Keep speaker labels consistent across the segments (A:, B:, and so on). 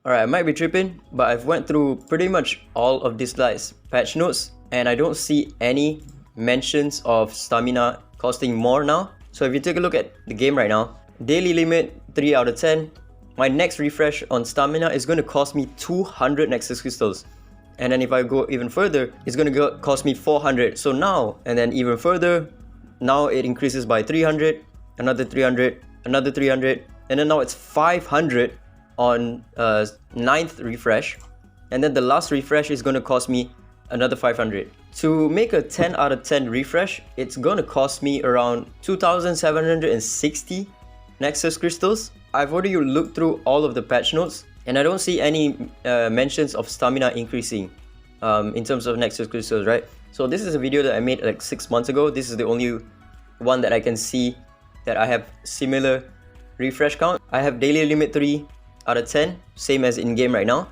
A: Alright, I might be tripping, but I've went through pretty much all of DISLYTE's patch notes and I don't see any mentions of stamina costing more now. So if you take a look at the game right now, daily limit 3 out of 10. My next refresh on stamina is going to cost me 200 Nexus crystals. And then if I go even further, it's going to cost me 400. So now, and then even further, now it increases by 300, another 300, another 300, and then now it's 500 on 9th refresh. And then the last refresh is going to cost me another 500. To make a 10 out of 10 refresh, it's going to cost me around 2,760 Nexus crystals. I've already looked through all of the patch notes and I don't see any mentions of stamina increasing in terms of Nexus crystals, right? So this is a video that I made like 6 months ago. This is the only one that I can see that I have similar refresh count. I have daily limit 3 out of 10, same as in game right now.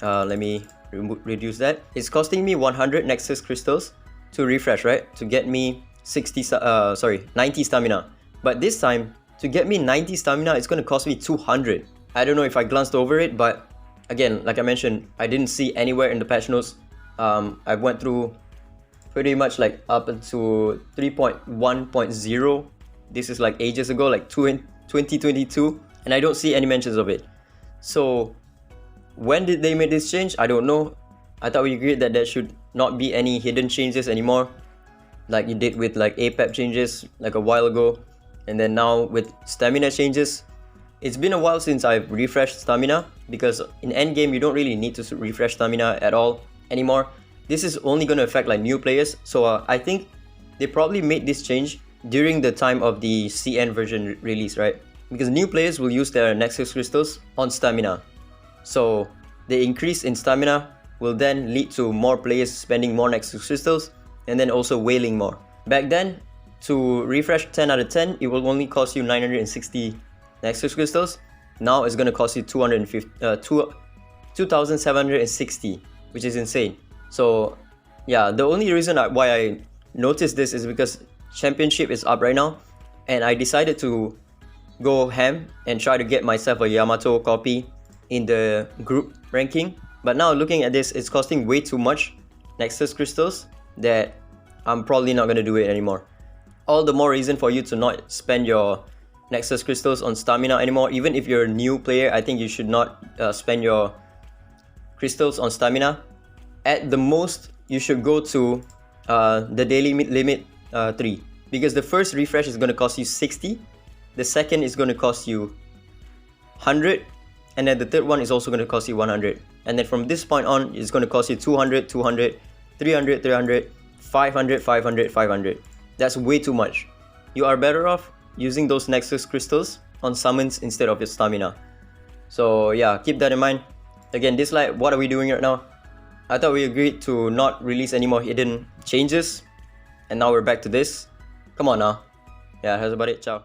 A: Let me reduce that. It's costing me 100 Nexus crystals to refresh, right? To get me 90 stamina. But this time, to get me 90 stamina, it's going to cost me 200. I don't know if I glanced over it, but again, like I mentioned, I didn't see anywhere in the patch notes. I went through pretty much like up to 3.1.0. This is like ages ago, like 2022, and I don't see any mentions of it. So when did they make this change? I don't know. I thought we agreed that there should not be any hidden changes anymore, like you did with like APAP changes like a while ago. And then now with stamina changes, it's been a while since I've refreshed stamina, because in endgame you don't really need to refresh stamina at all anymore. This is only going to affect like new players. So I think they probably made this change during the time of the CN version release, right? Because new players will use their Nexus crystals on stamina. So the increase in stamina will then lead to more players spending more Nexus crystals and then also wailing more. Back then, to refresh 10 out of 10, it will only cost you 960 Nexus crystals. Now it's going to cost you 2,760, which is insane. So yeah, the only reason why I noticed this is because Championship is up right now, and I decided to go ham and try to get myself a Yamato copy in the group ranking. But now looking at this, it's costing way too much Nexus crystals that I'm probably not going to do it anymore. All the more reason for you to not spend your Nexus crystals on stamina anymore. Even if you're a new player, I think you should not spend your crystals on stamina. At the most, you should go to the daily limit 3, because the first refresh is going to cost you 60, the second is going to cost you 100, and then the third one is also going to cost you 100. And then from this point on, it's going to cost you 200, 200, 300, 300, 500, 500, 500. That's way too much. You are better off using those Nexus crystals on summons instead of your stamina. So yeah, keep that in mind. Again, DISLYTE, what are we doing right now? I thought we agreed to not release any more hidden changes, and now we're back to this. Come on now. Yeah, that's about it. Ciao.